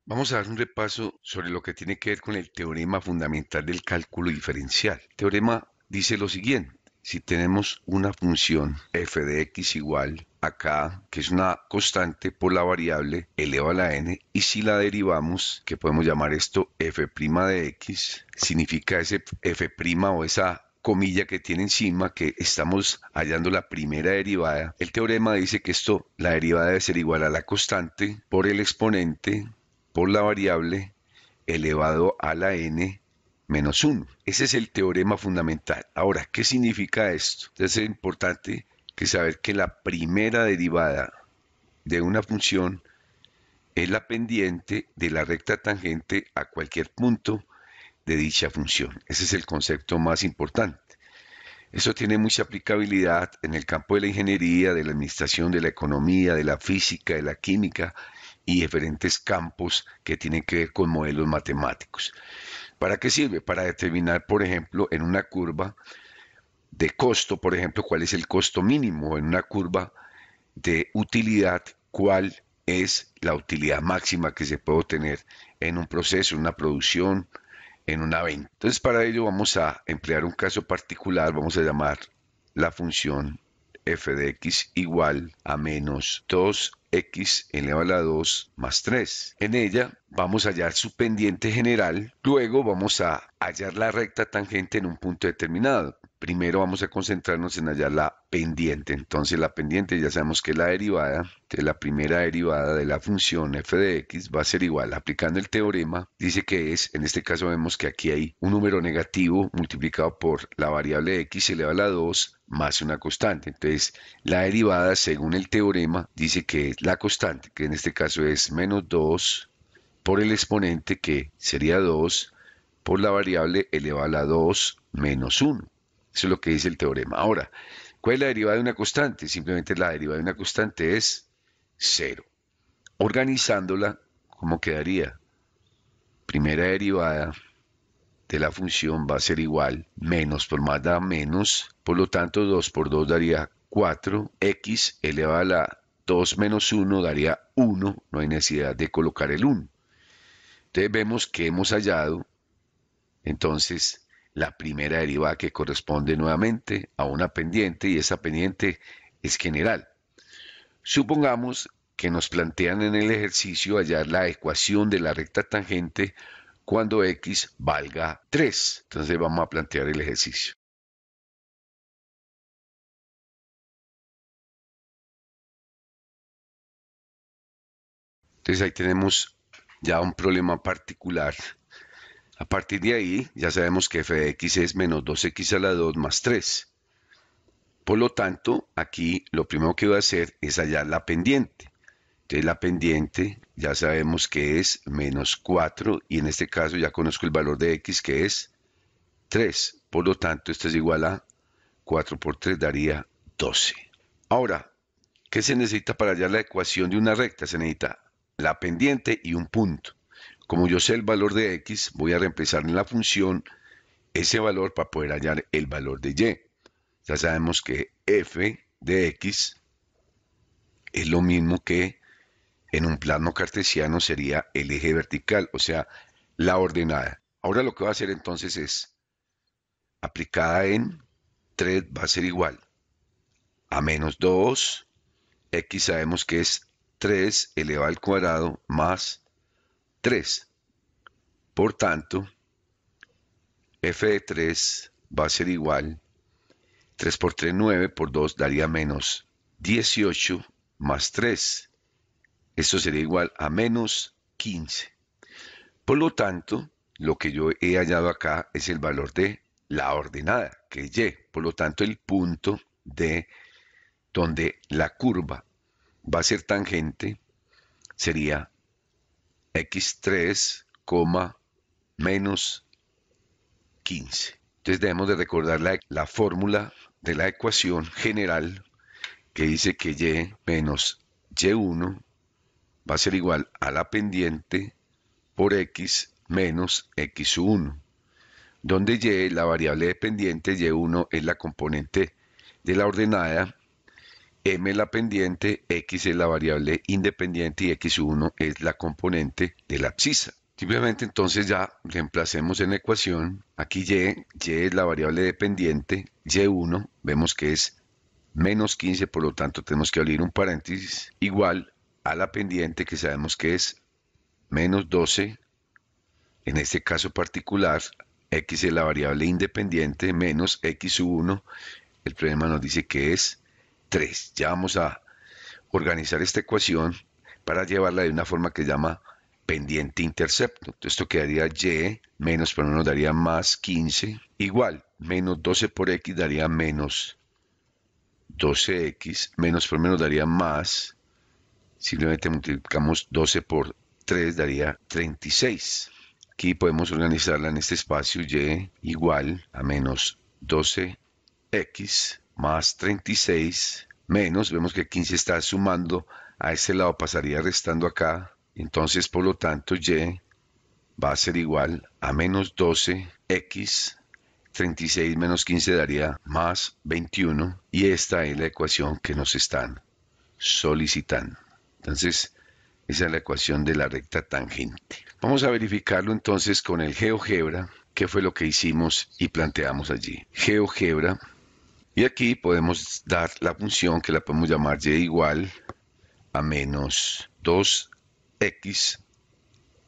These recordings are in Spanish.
Vamos a dar un repaso sobre lo que tiene que ver con el teorema fundamental del cálculo diferencial. El teorema dice lo siguiente: si tenemos una función f de x igual a k, que es una constante por la variable elevado a la n, y si la derivamos, que podemos llamar esto f' de x, significa ese f' o esa comilla que tiene encima, que estamos hallando la primera derivada. El teorema dice que la derivada debe ser igual a la constante por el exponente por la variable elevado a la n menos 1. Ese es el teorema fundamental. Ahora, ¿qué significa esto? Entonces es importante saber que la primera derivada de una función es la pendiente de la recta tangente a cualquier punto de dicha función. Ese es el concepto más importante. Eso tiene mucha aplicabilidad en el campo de la ingeniería, de la administración, de la economía, de la física, de la química y diferentes campos que tienen que ver con modelos matemáticos. ¿Para qué sirve? Para determinar, por ejemplo, en una curva de costo, por ejemplo, cuál es el costo mínimo, en una curva de utilidad, cuál es la utilidad máxima que se puede obtener en un proceso, en una producción, en una venta. Entonces, para ello vamos a emplear un caso particular, vamos a llamar la función f de x igual a menos 2x elevado a la 2 más 3. En ella vamos a hallar su pendiente general, luego vamos a hallar la recta tangente en un punto determinado. Primero vamos a concentrarnos en hallar la pendiente. Entonces la pendiente ya sabemos que es la derivada de la primera derivada de la función f de x va a ser igual. Aplicando el teorema, dice que en este caso vemos que aquí hay un número negativo multiplicado por la variable x elevado a la 2 más una constante. Entonces la derivada, según el teorema, dice que es la constante, que en este caso es menos 2 por el exponente, que sería 2 por la variable elevado a la 2 menos 1. Eso es lo que dice el teorema. Ahora, ¿cuál es la derivada de una constante? Simplemente la derivada de una constante es 0. Organizándola, ¿cómo quedaría? Primera derivada de la función va a ser igual, menos por más da menos, por lo tanto 2 por 2 daría 4, x elevado a la 2 menos 1 daría 1, no hay necesidad de colocar el 1. Entonces vemos que hemos hallado entonces la primera derivada, que corresponde nuevamente a una pendiente, y esa pendiente es general. Supongamos que nos plantean en el ejercicio hallar la ecuación de la recta tangente cuando x valga 3. Entonces vamos a plantear el ejercicio. Entonces ahí tenemos ya un problema particular. A partir de ahí ya sabemos que f de x es menos 2x a la 2 más 3. Por lo tanto, aquí lo primero que voy a hacer es hallar la pendiente. Entonces la pendiente ya sabemos que es menos 4, y en este caso ya conozco el valor de x, que es 3. Por lo tanto, esto es igual a 4 por 3 daría 12. Ahora, ¿qué se necesita para hallar la ecuación de una recta? Se necesita la pendiente y un punto. Como yo sé el valor de x, voy a reemplazar en la función ese valor para poder hallar el valor de y. Ya sabemos que f de x es lo mismo que en un plano cartesiano sería el eje vertical, o sea, la ordenada. Ahora lo que va a hacer entonces es, aplicada en 3 va a ser igual a menos 2, x sabemos que es 3 elevado al cuadrado más 3. Por tanto, f de 3 va a ser igual, 3 por 3, 9, por 2 daría menos 18 más 3. Esto sería igual a menos 15. Por lo tanto, lo que yo he hallado acá es el valor de la ordenada, que es y. Por lo tanto, el punto de donde la curva va a ser tangente sería x3, menos 15. Entonces debemos de recordar la fórmula de la ecuación general, que dice que y menos y1 va a ser igual a la pendiente por x menos x1, donde y, la variable dependiente, y1 es la componente de la ordenada, m es la pendiente, x es la variable independiente y x1 es la componente de la abscisa. Simplemente entonces ya reemplacemos en la ecuación, aquí y es la variable dependiente, y1 vemos que es menos 15, por lo tanto tenemos que abrir un paréntesis, igual a la pendiente que sabemos que es menos 12, en este caso particular, x es la variable independiente, menos x1, el problema nos dice que es 3. Ya vamos a organizar esta ecuación para llevarla de una forma que se llama pendiente intercepto. Entonces esto quedaría y menos, pero nos daría más 15, igual, menos 12 por x daría menos 12x, menos por menos daría más, simplemente multiplicamos 12 por 3 daría 36. Aquí podemos organizarla en este espacio y igual a menos 12x más 36 menos, vemos que 15 está sumando a este lado, pasaría restando acá, entonces por lo tanto y va a ser igual a menos 12x, 36 menos 15 daría más 21 y esta es la ecuación que nos están solicitando. Entonces, esa es la ecuación de la recta tangente. Vamos a verificarlo entonces con el GeoGebra, qué fue lo que hicimos y planteamos allí. GeoGebra, y aquí podemos dar la función que la podemos llamar y igual a menos 2x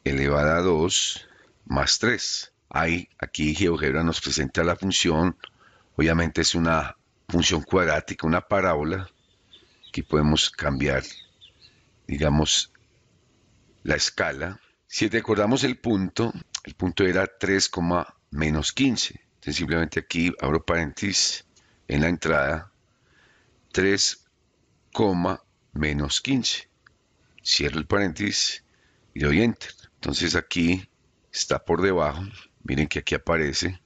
elevada a 2 más 3. Aquí GeoGebra nos presenta la función, obviamente es una función cuadrática, una parábola. Aquí podemos cambiar, digamos, la escala. Si recordamos el punto era 3, menos 15. Entonces simplemente aquí abro paréntesis en la entrada, 3, menos 15. Cierro el paréntesis y doy enter. Entonces aquí está por debajo. Miren que aquí aparece.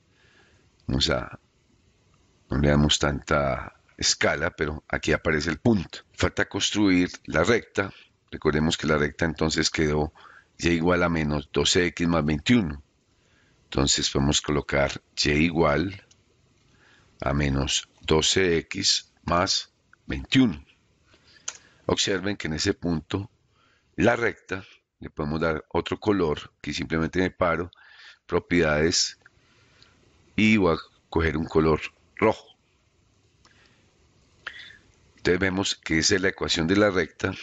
No le damos tanta escala, pero aquí aparece el punto. Falta construir la recta. Recordemos que la recta entonces quedó y igual a menos 12x más 21. Entonces podemos colocar y igual a menos 12x más 21. Observen que en ese punto la recta le podemos dar otro color, que simplemente me paro, propiedades, y voy a coger un color rojo. Entonces vemos que esa es la ecuación de la recta.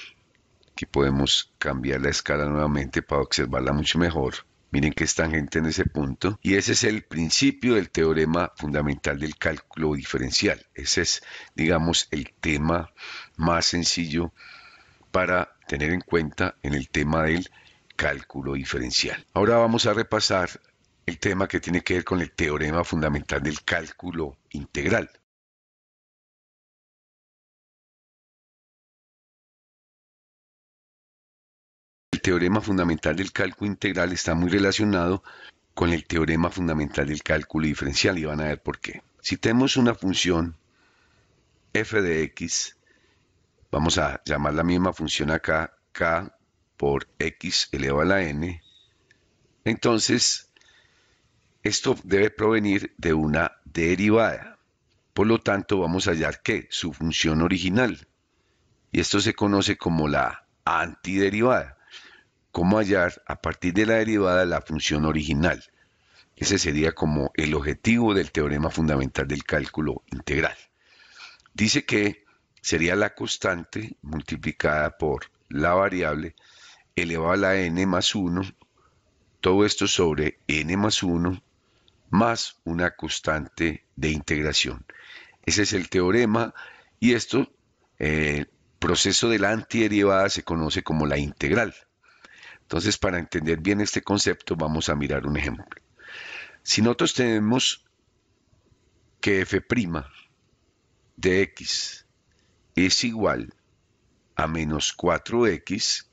Aquí podemos cambiar la escala nuevamente para observarla mucho mejor. Miren que es tangente en ese punto. Y ese es el principio del teorema fundamental del cálculo diferencial. Ese es, digamos, el tema más sencillo para tener en cuenta en el tema del cálculo diferencial. Ahora vamos a repasar el tema que tiene que ver con el teorema fundamental del cálculo integral. El teorema fundamental del cálculo integral está muy relacionado con el teorema fundamental del cálculo diferencial y van a ver por qué. Si tenemos una función f de x, vamos a llamar la misma función acá, k por x elevado a la n, entonces esto debe provenir de una derivada. Por lo tanto, vamos a hallar que su función original, y esto se conoce como la antiderivada. ¿Cómo hallar a partir de la derivada la función original? Ese sería como el objetivo del teorema fundamental del cálculo integral. Dice que sería la constante multiplicada por la variable elevado a la n más 1, todo esto sobre n más 1 más una constante de integración. Ese es el teorema y esto, el proceso de la antiderivada se conoce como la integral. Entonces, para entender bien este concepto, vamos a mirar un ejemplo. Si nosotros tenemos que f' de x es igual a menos 4x,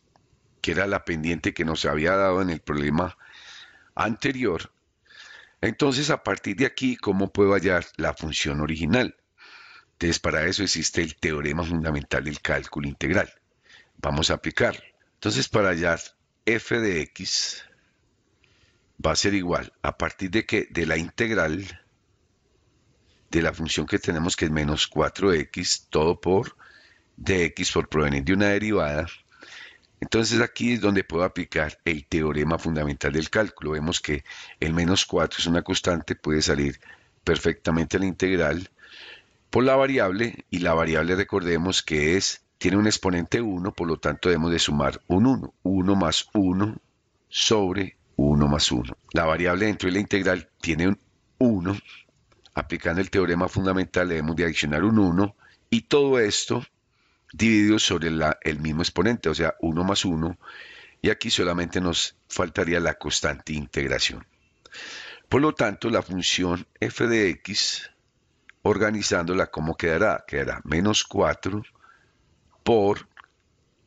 que era la pendiente que nos había dado en el problema anterior, entonces a partir de aquí, ¿cómo puedo hallar la función original? Entonces, para eso existe el teorema fundamental del cálculo integral. Vamos a aplicarlo. Entonces, para hallar f de x va a ser igual a partir de que de la integral de la función que tenemos que es menos 4x todo por de x por provenir de una derivada. Entonces aquí es donde puedo aplicar el teorema fundamental del cálculo. Vemos que el menos 4 es una constante, puede salir perfectamente la integral por la variable, y la variable recordemos que tiene un exponente 1, por lo tanto debemos de sumar un 1. 1 más 1 sobre 1 más 1. La variable dentro de la integral tiene un 1. Aplicando el teorema fundamental debemos de adicionar un 1 y todo esto dividido sobre el mismo exponente, o sea, 1 más 1, y aquí solamente nos faltaría la constante integración. Por lo tanto, la función f de x, organizándola, ¿cómo quedará? Quedará menos 4 por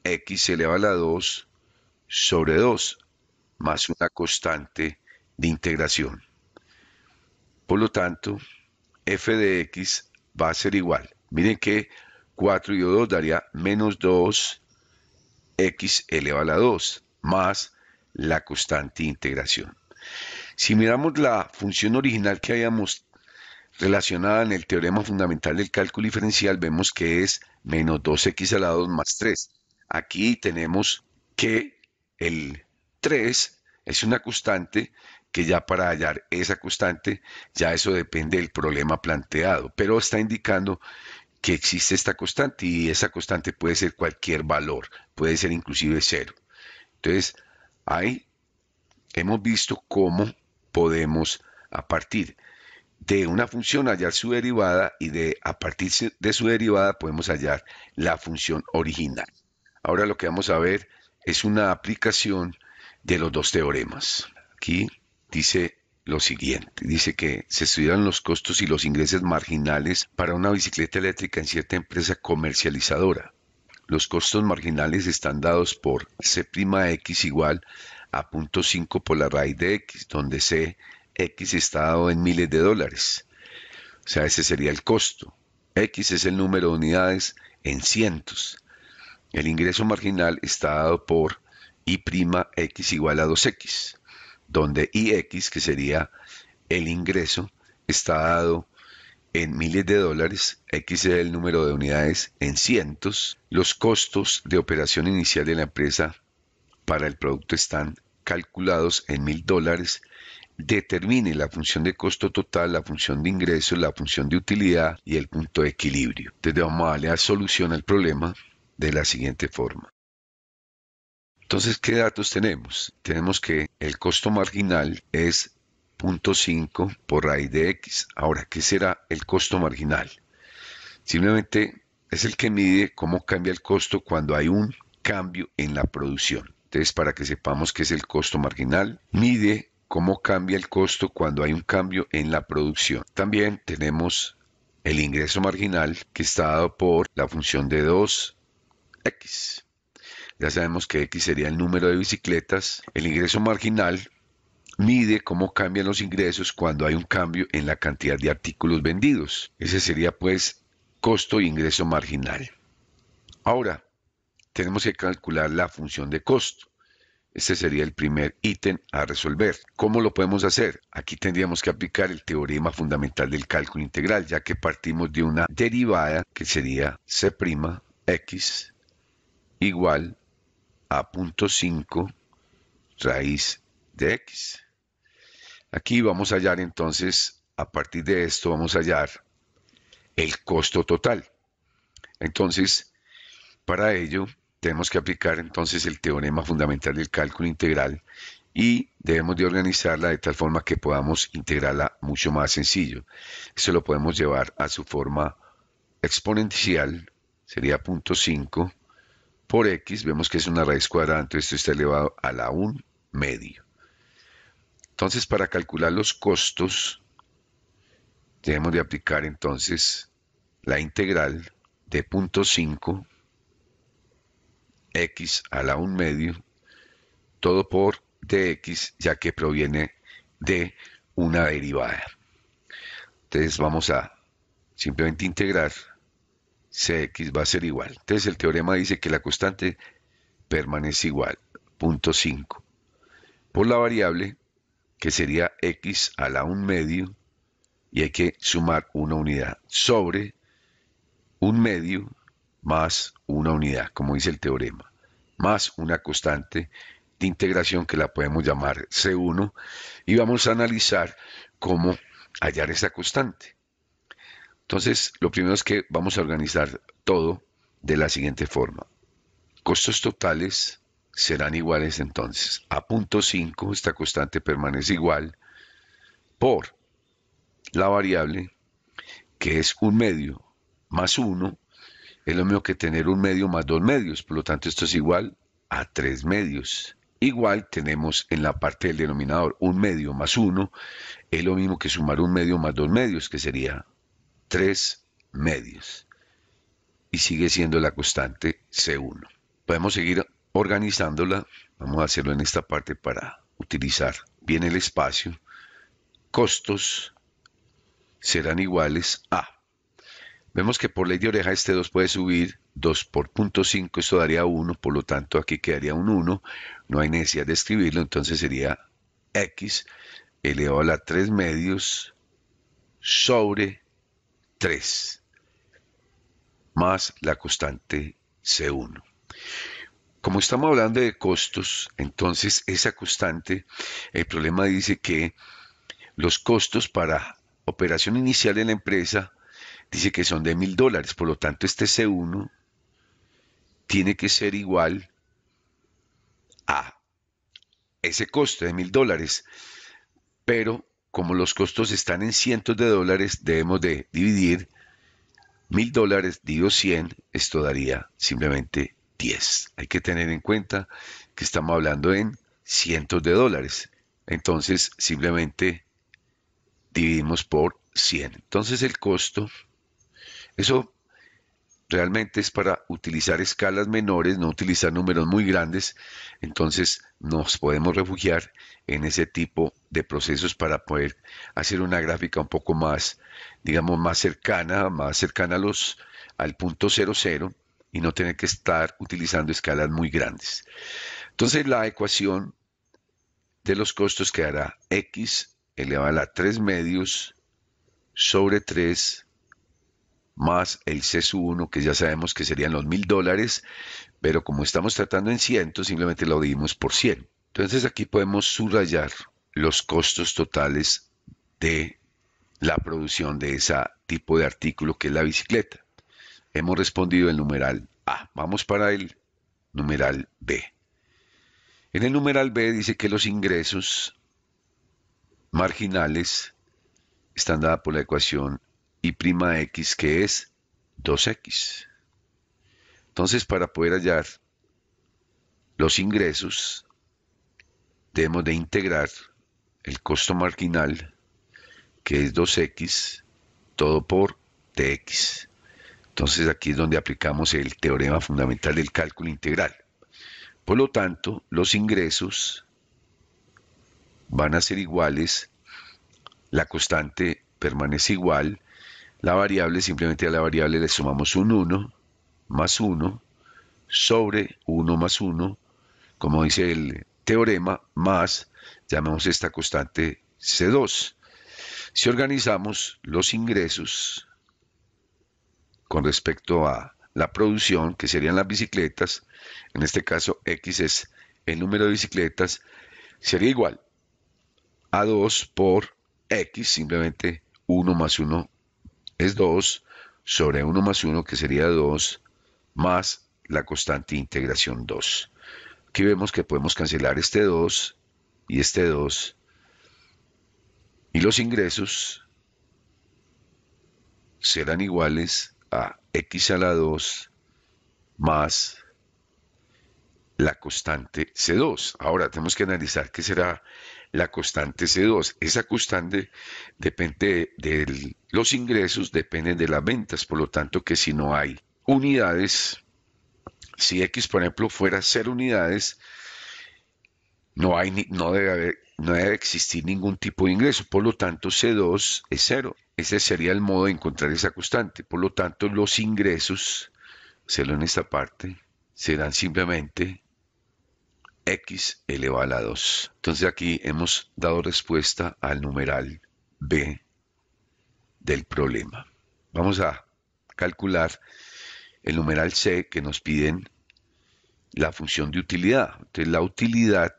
x elevado a la 2 sobre 2, más una constante de integración. Por lo tanto, f de x va a ser igual. Miren que 4 y 2 daría menos 2 x elevado a la 2 más la constante de integración. Si miramos la función original que habíamos relacionada en el teorema fundamental del cálculo diferencial, vemos que es menos 2x a la 2 más 3. Aquí tenemos que el 3 es una constante, que ya para hallar esa constante, ya eso depende del problema planteado, pero está indicando que existe esta constante, y esa constante puede ser cualquier valor, puede ser inclusive 0. Entonces, ahí hemos visto cómo podemos, a partir de una función, hallar su derivada, y a partir de su derivada podemos hallar la función original. Ahora lo que vamos a ver es una aplicación de los dos teoremas. Aquí dice lo siguiente, dice que se estudian los costos y los ingresos marginales para una bicicleta eléctrica en cierta empresa comercializadora. Los costos marginales están dados por C'x igual a 0.5 por la raíz de x, donde Cx está dado en miles de dólares. O sea, ese sería el costo. X es el número de unidades en cientos. El ingreso marginal está dado por I'x igual a 2x, donde Ix, que sería el ingreso, está dado en miles de dólares, X es el número de unidades en cientos. Los costos de operación inicial de la empresa para el producto están calculados en $1000. Determine la función de costo total, la función de ingreso, la función de utilidad y el punto de equilibrio. Entonces vamos a darle solución al problema de la siguiente forma. Entonces, ¿qué datos tenemos? Tenemos que el costo marginal es 0.5 por raíz de x. Ahora, ¿qué será el costo marginal? Simplemente es el que mide cómo cambia el costo cuando hay un cambio en la producción. Entonces, para que sepamos qué es el costo marginal, mide cómo cambia el costo cuando hay un cambio en la producción. También tenemos el ingreso marginal, que está dado por la función de 2x. Ya sabemos que x sería el número de bicicletas. El ingreso marginal mide cómo cambian los ingresos cuando hay un cambio en la cantidad de artículos vendidos. Ese sería pues costo y ingreso marginal. Ahora, tenemos que calcular la función de costo. Este sería el primer ítem a resolver. ¿Cómo lo podemos hacer? Aquí tendríamos que aplicar el teorema fundamental del cálculo integral, ya que partimos de una derivada que sería C'x igual a 0.5 raíz de x. Aquí vamos a hallar entonces, a partir de esto vamos a hallar el costo total. Entonces, para ello tenemos que aplicar entonces el teorema fundamental del cálculo integral, y debemos de organizarla de tal forma que podamos integrarla mucho más sencillo. Esto lo podemos llevar a su forma exponencial, sería 0.5 por x, vemos que es una raíz cuadrada, entonces esto está elevado a la 1 medio. Entonces, para calcular los costos, debemos de aplicar entonces la integral de 0.5 x a la 1 medio, todo por dx, ya que proviene de una derivada. Entonces vamos a simplemente integrar. Cx va a ser igual. Entonces el teorema dice que la constante permanece igual, 0.5, por la variable, que sería x a la 1 medio, y hay que sumar una unidad, sobre 1 medio más una unidad, como dice el teorema, más una constante de integración que la podemos llamar C1 y vamos a analizar cómo hallar esa constante. Entonces, lo primero es que vamos a organizar todo de la siguiente forma. Costos totales serán iguales entonces a punto 5, esta constante permanece igual, por la variable que es un medio más 1, es lo mismo que tener un medio más 2 medios, por lo tanto esto es igual a 3 medios. Igual tenemos en la parte del denominador un medio más 1, es lo mismo que sumar un medio más 2 medios, que sería 3 medios. Y sigue siendo la constante C1. Podemos seguir organizándola. Vamos a hacerlo en esta parte para utilizar bien el espacio. Costos serán iguales a. Vemos que por ley de oreja este 2 puede subir. 2 por punto 5, esto daría 1, por lo tanto aquí quedaría un 1. No hay necesidad de escribirlo, entonces sería x elevado a la 3 medios sobre 3 más la constante C1. Como estamos hablando de costos, entonces esa constante, el problema dice que los costos para operación inicial en la empresa dice que son de $1,000, por lo tanto este C1 tiene que ser igual a ese costo de $1,000, pero como los costos están en cientos de dólares, debemos de dividir $1,000 dividido 100, esto daría simplemente 10. Hay que tener en cuenta que estamos hablando en cientos de dólares. Entonces, simplemente dividimos por 100. Entonces, el costo, eso realmente es para utilizar escalas menores, no utilizar números muy grandes. Entonces, nos podemos refugiar en ese tipo de procesos para poder hacer una gráfica un poco más, digamos, más cercana al punto 00 y no tener que estar utilizando escalas muy grandes. Entonces, la ecuación de los costos quedará x elevado a la 3 medios sobre 3 más el C1, que ya sabemos que serían los $1,000, pero como estamos tratando en cientos, simplemente lo dividimos por 100. Entonces aquí podemos subrayar los costos totales de la producción de ese tipo de artículo que es la bicicleta. Hemos respondido el numeral A. Vamos para el numeral B. En el numeral B dice que los ingresos marginales están dados por la ecuación y'(x), que es 2x. Entonces, para poder hallar los ingresos, debemos de integrar el costo marginal, que es 2x, todo por dx. Entonces, aquí es donde aplicamos el teorema fundamental del cálculo integral. Por lo tanto, los ingresos van a ser iguales, la constante permanece igual, la variable, simplemente a la variable le sumamos un 1 más 1 sobre 1 más 1, como dice el teorema, más, llamamos esta constante C2. Si organizamos los ingresos con respecto a la producción, que serían las bicicletas, en este caso X es el número de bicicletas, sería igual a 2 por X, simplemente 1 más 1 es 2, sobre 1 más 1, que sería 2, más la constante de integración 2. Aquí vemos que podemos cancelar este 2 y este 2, y los ingresos serán iguales a x a la 2 más la constante C2. Ahora tenemos que analizar qué será la constante C2. Esa constante depende de los ingresos, depende de las ventas, por lo tanto que si no hay unidades, si X por ejemplo fuera 0 unidades, no debe existir ningún tipo de ingreso, por lo tanto C2 es 0. Ese sería el modo de encontrar esa constante. Por lo tanto, los ingresos, hacerlo en esta parte, serán simplemente x elevado a la 2. Entonces aquí hemos dado respuesta al numeral B del problema. Vamos a calcular el numeral C, que nos piden la función de utilidad. Entonces la utilidad,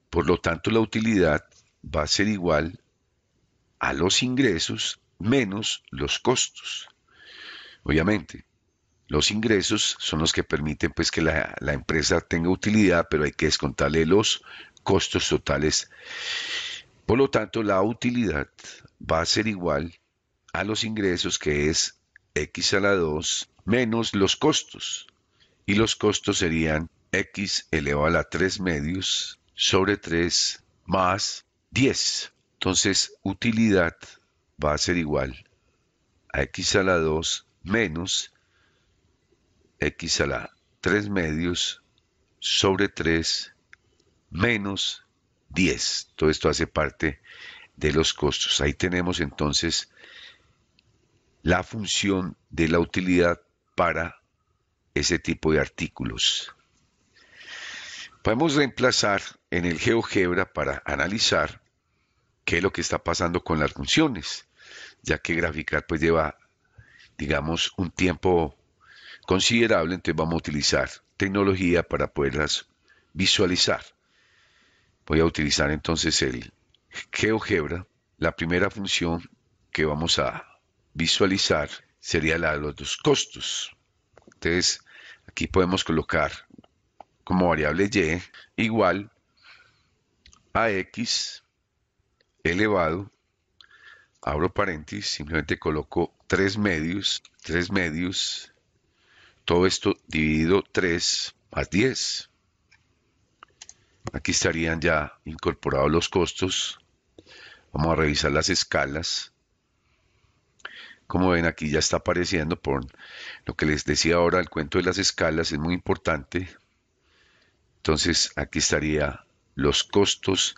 por lo tanto la utilidad va a ser igual a los ingresos menos los costos. Obviamente, los ingresos son los que permiten pues que la empresa tenga utilidad, pero hay que descontarle los costos totales. Por lo tanto, la utilidad va a ser igual a los ingresos, que es x a la 2 menos los costos. Y los costos serían x elevado a la 3 medios sobre 3 más 10. Entonces, utilidad va a ser igual a x a la 2 menos x a la 3 medios sobre 3 menos 10. Todo esto hace parte de los costos. Ahí tenemos entonces la función de la utilidad para ese tipo de artículos. Podemos reemplazar en el GeoGebra para analizar qué es lo que está pasando con las funciones, ya que graficar pues lleva, digamos, un tiempo considerable. Entonces vamos a utilizar tecnología para poderlas visualizar. Voy a utilizar entonces el GeoGebra. La primera función que vamos a visualizar sería la de los costos. Entonces aquí podemos colocar como variable y igual a x elevado, abro paréntesis, simplemente coloco 3 medios, todo esto dividido 3 más 10. Aquí estarían ya incorporados los costos. Vamos a revisar las escalas. Como ven, aquí ya está apareciendo, por lo que les decía ahora, el cuento de las escalas es muy importante. Entonces aquí estaría los costos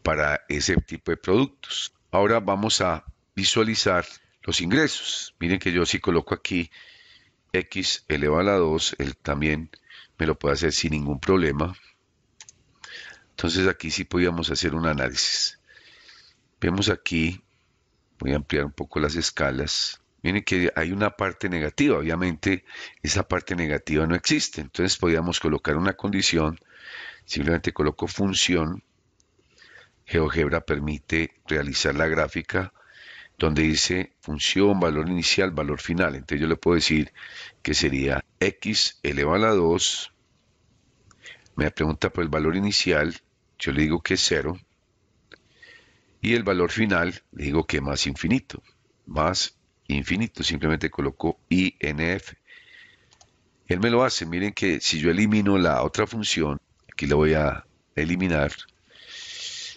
para ese tipo de productos. Ahora vamos a visualizar los ingresos. Miren que yo si coloco aquí x elevado a la 2, él también me lo puede hacer sin ningún problema. Entonces aquí sí podríamos hacer un análisis. Vemos aquí, voy a ampliar un poco las escalas. Miren que hay una parte negativa, obviamente esa parte negativa no existe. Entonces podríamos colocar una condición, simplemente coloco función. GeoGebra permite realizar la gráfica donde dice función, valor inicial, valor final. Entonces yo le puedo decir que sería x elevado a la 2. Me pregunta por el valor inicial, yo le digo que es 0. Y el valor final, le digo que más infinito. Más infinito, simplemente coloco INF. Él me lo hace. Miren que si yo elimino la otra función, aquí la voy a eliminar,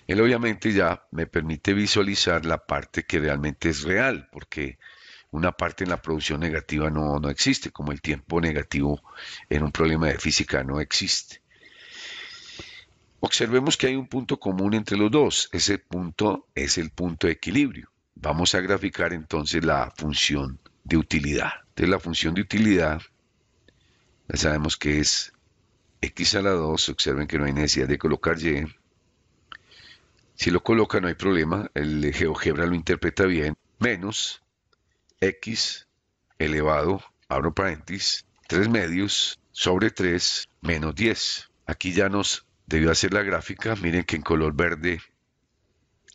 él obviamente ya me permite visualizar la parte que realmente es real, porque una parte en la producción negativa no existe, como el tiempo negativo en un problema de física no existe. Observemos que hay un punto común entre los dos. Ese punto es el punto de equilibrio. Vamos a graficar entonces la función de utilidad. Entonces la función de utilidad, ya sabemos que es x a la 2. Observen que no hay necesidad de colocar y. Si lo coloca no hay problema, el GeoGebra lo interpreta bien, menos x elevado, abro paréntesis, 3 medios sobre 3 menos 10. Aquí ya nos debió hacer la gráfica. Miren que en color verde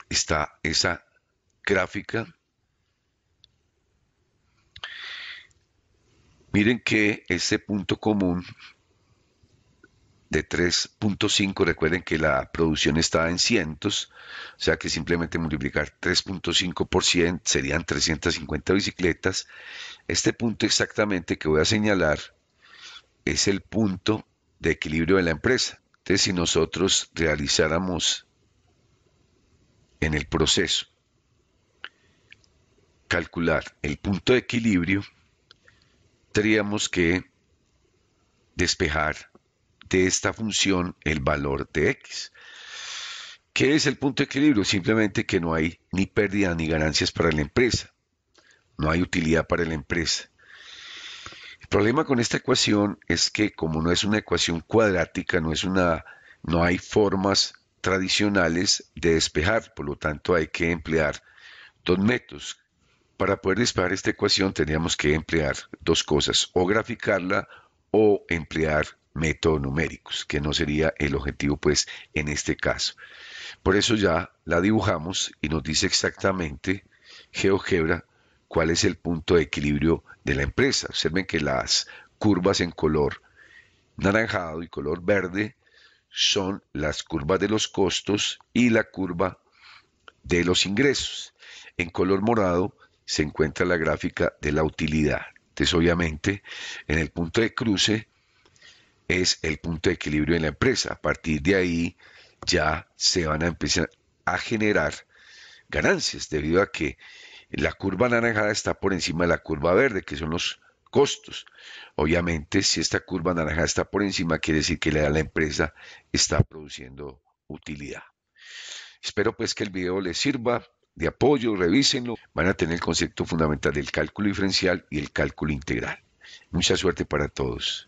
está esa gráfica. Miren que este punto común de 3.5, recuerden que la producción está en cientos, o sea que simplemente multiplicar 3.5 por 100 serían 350 bicicletas. Este punto exactamente que voy a señalar es el punto de equilibrio de la empresa. Entonces, si nosotros realizáramos en el proceso calcular el punto de equilibrio, tendríamos que despejar de esta función el valor de x. ¿Qué es el punto de equilibrio? Simplemente que no hay ni pérdida ni ganancias para la empresa. No hay utilidad para la empresa. El problema con esta ecuación es que como no es una ecuación cuadrática, no hay formas tradicionales de despejar, por lo tanto hay que emplear dos métodos. Para poder despejar esta ecuación teníamos que emplear dos cosas, o graficarla o emplear métodos numéricos, que no sería el objetivo pues en este caso. Por eso ya la dibujamos y nos dice exactamente GeoGebra cuál es el punto de equilibrio de la empresa. Observen que las curvas en color naranjado y color verde son las curvas de los costos y la curva de los ingresos. En color morado se encuentra la gráfica de la utilidad. Entonces, obviamente, en el punto de cruce es el punto de equilibrio en la empresa. A partir de ahí ya se van a empezar a generar ganancias debido a que la curva anaranjada está por encima de la curva verde, que son los costos. Obviamente, si esta curva naranja está por encima, quiere decir que la empresa está produciendo utilidad. Espero pues que el video les sirva de apoyo, revísenlo, van a tener el concepto fundamental del cálculo diferencial y el cálculo integral. Mucha suerte para todos.